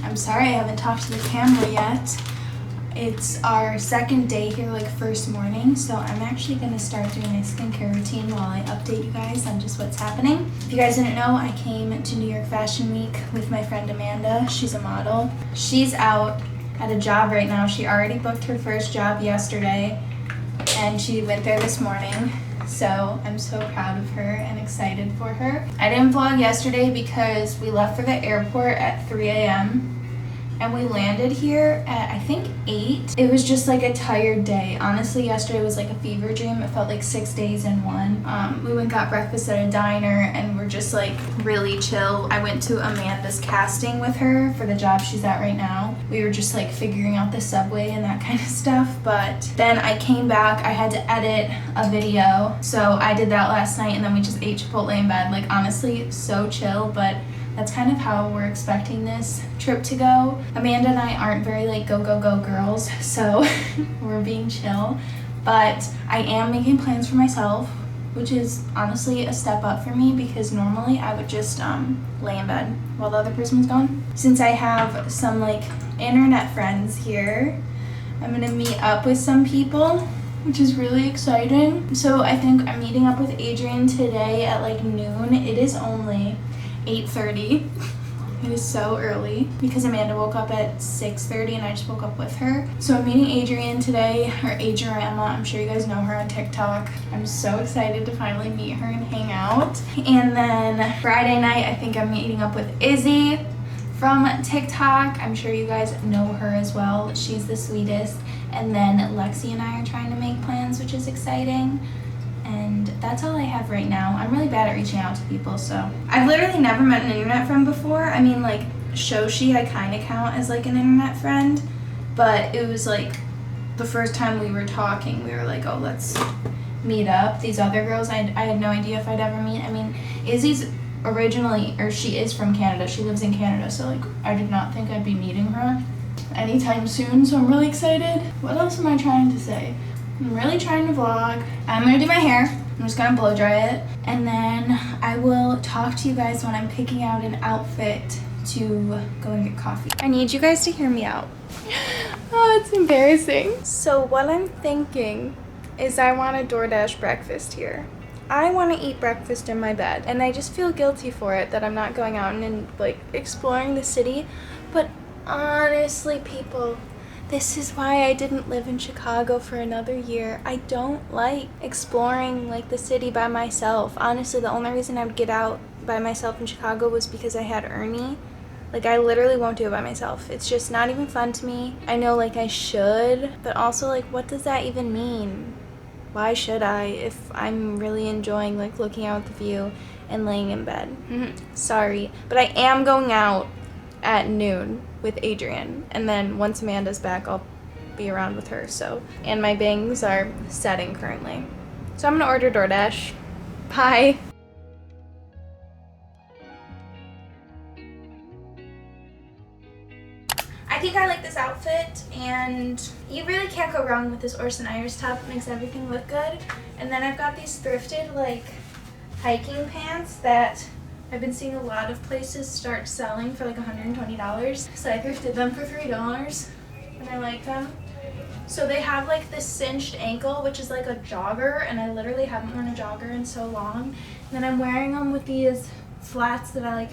I'm sorry I haven't talked to the camera yet. It's our second day here, like first morning, so I'm actually gonna start doing my skincare routine while I update you guys on just what's happening. If you guys didn't know, I came to New York Fashion Week with my friend Amanda. She's a model. She's out at a job right now. She already booked her first job yesterday, and she went there this morning. So I'm so proud of her and excited for her. I didn't vlog yesterday because we left for the airport at 3 a.m. and we landed here at, I think, 8. It was just like a tired day. Honestly, yesterday was like a fever dream. It felt like 6 days in one. We went and got breakfast at a diner and we're just like really chill. I went to Amanda's casting with her for the job she's at right now. We were just like figuring out the subway and that kind of stuff. But then I came back, I had to edit a video. So I did that last night and then we just ate Chipotle in bed. Like honestly, so chill, but that's kind of how we're expecting this trip to go. Amanda and I aren't very like go girls, so we're being chill. But I am making plans for myself, which is honestly a step up for me because normally I would just lay in bed while the other person was gone. Since I have some like internet friends here, I'm gonna meet up with some people, which is really exciting. So I think I'm meeting up with Adrienne today at like noon. It is only 8:30. It is so early because Amanda woke up at 6:30 and I just woke up with her. So I'm meeting Adrienne today, or Adrienne. I'm sure you guys know her on TikTok. I'm so excited to finally meet her and hang out. And then Friday night, I think I'm meeting up with Izzy from TikTok. I'm sure you guys know her as well. She's the sweetest. And then Lexi and I are trying to make plans, which is exciting. And that's all I have right now. I'm really bad at reaching out to people, so. I've literally never met an internet friend before. I mean, like, Shoshi I kind of count as, like, an internet friend. But it was, like, the first time we were talking, we were like, oh, let's meet up. These other girls, I had no idea if I'd ever meet. I mean, Izzy's originally, or she is from Canada. She lives in Canada, so, like, I did not think I'd be meeting her anytime soon, so I'm really excited. What else am I trying to say? I'm really trying to vlog. I'm gonna do my hair. I'm just gonna blow dry it. And then I will talk to you guys when I'm picking out an outfit to go and get coffee. I need you guys to hear me out. Oh, it's embarrassing. So what I'm thinking is I want a DoorDash breakfast here. I want to eat breakfast in my bed, and I just feel guilty for it that I'm not going out and like exploring the city. But honestly, people, this is why I didn't live in Chicago for another year. I don't like exploring like the city by myself. Honestly, the only reason I would get out by myself in Chicago was because I had Ernie. Like, I literally won't do it by myself. It's just not even fun to me. I know like I should, but also like what does that even mean? Why should I if I'm really enjoying like looking out the view and laying in bed? Sorry, but I am going out at noon with Adrienne, and then once Amanda's back I'll be around with her. So, and my bangs are setting currently, so I'm gonna order DoorDash. Bye. I think I like this outfit, and you really can't go wrong with this Orson Iris top. It makes everything look good. And then I've got these thrifted like hiking pants that I've been seeing a lot of places start selling for like $120. So I thrifted them for $3 and I like them. So they have like this cinched ankle, which is like a jogger, and I literally haven't worn a jogger in so long. And then I'm wearing them with these flats that I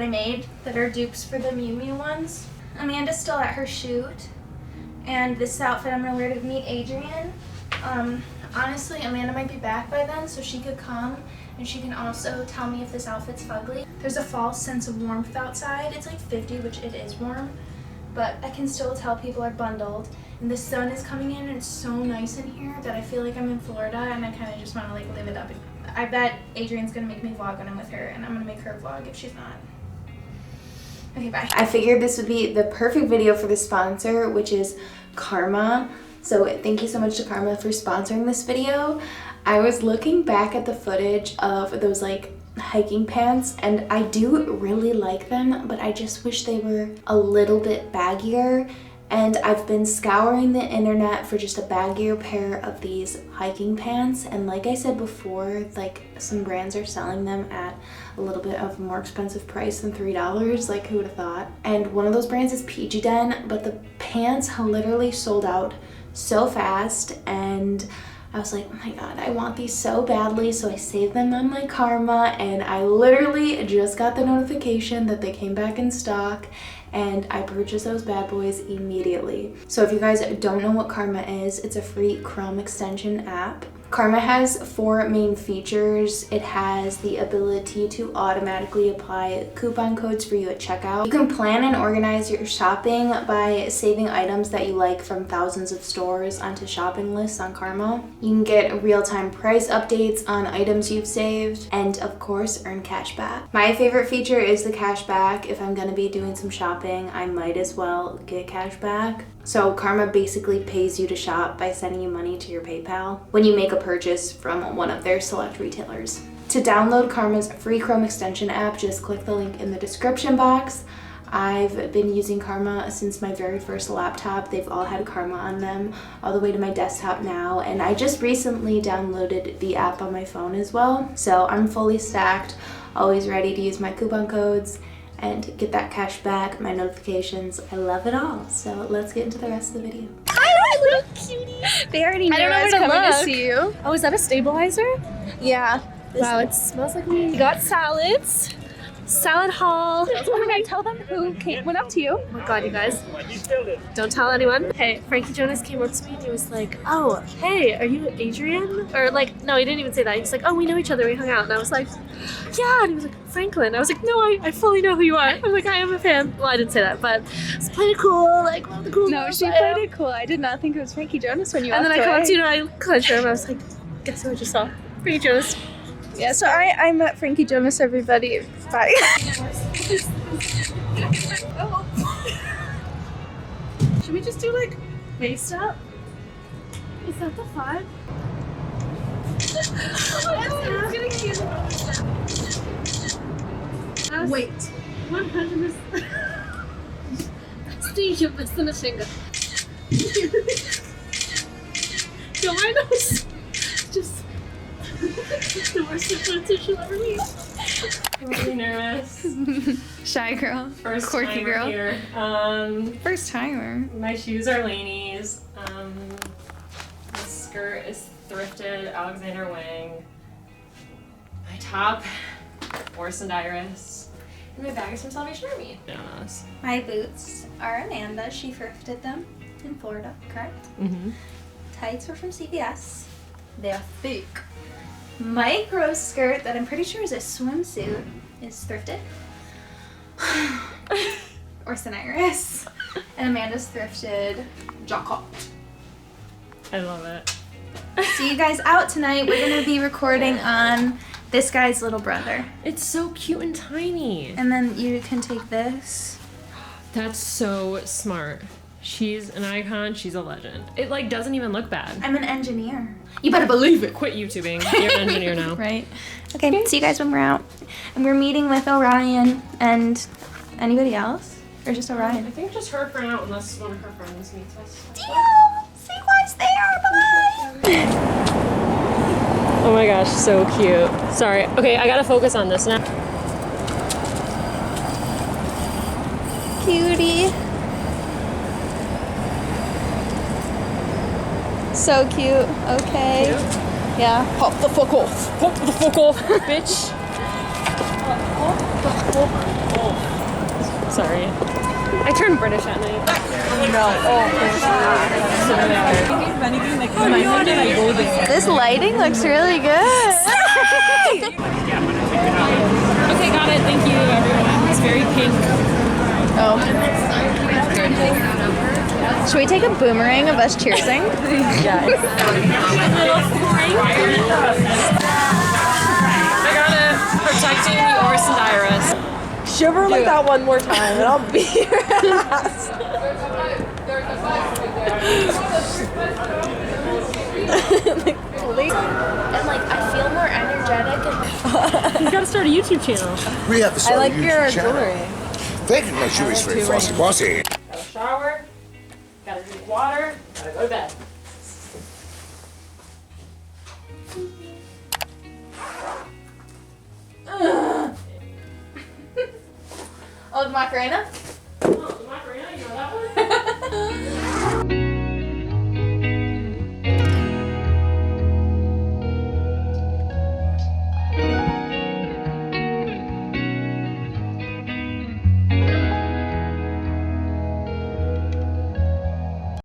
made that are dupes for the Miu Miu ones. Amanda's still at her shoot, and this outfit I'm gonna wear to meet Adrienne. Honestly, Amanda might be back by then, so she could come and she can also tell me if this outfit's fugly. There's a false sense of warmth outside. It's like 50, which it is warm, but I can still tell people are bundled. And the sun is coming in, and it's so nice in here that I feel like I'm in Florida, and I kind of just want to like live it up. I bet Adrienne's gonna make me vlog when I'm with her, and I'm gonna make her vlog if she's not. Okay, bye. I figured this would be the perfect video for the sponsor, which is Karma. So thank you so much to Karma for sponsoring this video. I was looking back at the footage of those like hiking pants, and I do really like them, but I just wish they were a little bit baggier. And I've been scouring the internet for just a baggier pair of these hiking pants. And like I said before, like some brands are selling them at a little bit of a more expensive price than $3. Like who would have thought? And one of those brands is ootd, but the pants literally sold out so fast. And I was like, oh my god, I want these so badly. So I saved them on my Karma, and I literally just got the notification that they came back in stock, and I purchased those bad boys immediately. So if you guys don't know what Karma is, it's a free Chrome extension app. Karma has 4 main features. It has the ability to automatically apply coupon codes for you at checkout. You can plan and organize your shopping by saving items that you like from thousands of stores onto shopping lists on Karma. You can get real-time price updates on items you've saved, and of course earn cash back. My favorite feature is the cash back. If I'm gonna be doing some shopping, I might as well get cash back. So Karma basically pays you to shop by sending you money to your PayPal when you make a purchase from one of their select retailers. To download Karma's free Chrome extension app, just click the link in the description box. I've been using Karma since my very first laptop. They've all had Karma on them all the way to my desktop now, and I just recently downloaded the app on my phone as well. So I'm fully stacked, always ready to use my coupon codes and get that cash back, my notifications. I love it all. So let's get into the rest of the video. Hi, little cutie. They already knew I was coming to see you. Oh, is that a stabilizer? Yeah. Wow, it smells like me. We got salads. Salad haul. Oh my god, tell them who went up to you. Oh my god, you guys. Don't tell anyone. Hey, Frankie Jonas came up to me and he was like, oh, hey, are you Adrienne? Or like, no, he didn't even say that. He was like, oh, we know each other, we hung out. And I was like, yeah. And he was like, Franklin. I was like, no, I fully know who you are. I'm like, I am a fan. Well, I didn't say that, but it's pretty cool. Like, one of the cool No, she played it cool. I did not think it was Frankie Jonas when you And walked then I away. come up to you and I clenched her and I was like, guess who I just saw? Frankie Jonas. Yeah, so I met Frankie Jonas, everybody. Bye. Should we just do like waist up? Is that the vibe? Wait. 100%. Steve, bästa med känga. Yo, my nose. Just the worst influencer she'll ever meet. I'm really nervous. Shy girl. First Quirky timer girl. Here. First timer. My shoes are Laney's. The skirt is thrifted Alexander Wang. My top, Orson Iris. And my bag is from Salvation Army. Yes. My boots are Amanda. She thrifted them in Florida, correct? Mm-hmm. Tights were from CVS. They're thick. My gross skirt that I'm pretty sure is a swimsuit is thrifted. Orson Iris. And Amanda's thrifted jacket. I love it. See you guys out tonight. We're gonna be recording on this guy's little brother. It's so cute and tiny. And then you can take this. That's so smart. She's an icon. She's a legend. It like doesn't even look bad. I'm an engineer. You better believe it. Quit YouTubing. You're an engineer now. Right. Okay, see you guys when we're out. And we're meeting with Orion and anybody else? Or just I Orion? think just her for now, unless one of her friends meets us. Deal! See you guys there. Bye-bye. Oh my gosh, so cute. Sorry. Okay, I gotta focus on this now. Cutie. So cute. Okay. Cute? Yeah. Pop the fuck off. Pop the fuck off, bitch. Sorry. I turned British at night. This lighting looks really good. Okay, got it. Thank you, everyone. It's very pink. Oh. Should we take a boomerang of us cheersing? I got it. Protecting the Orson Iris. Shiver like that one more time and I'll beat your ass. And like, I feel more energetic. You gotta start a YouTube channel. We have to start I like a YouTube your channel. jewelry. Thank you, my jewelry's very flossy bossy. Got a shower. water, gotta go to bed. Oh, the Macarena? Oh, the Macarena, you know that one?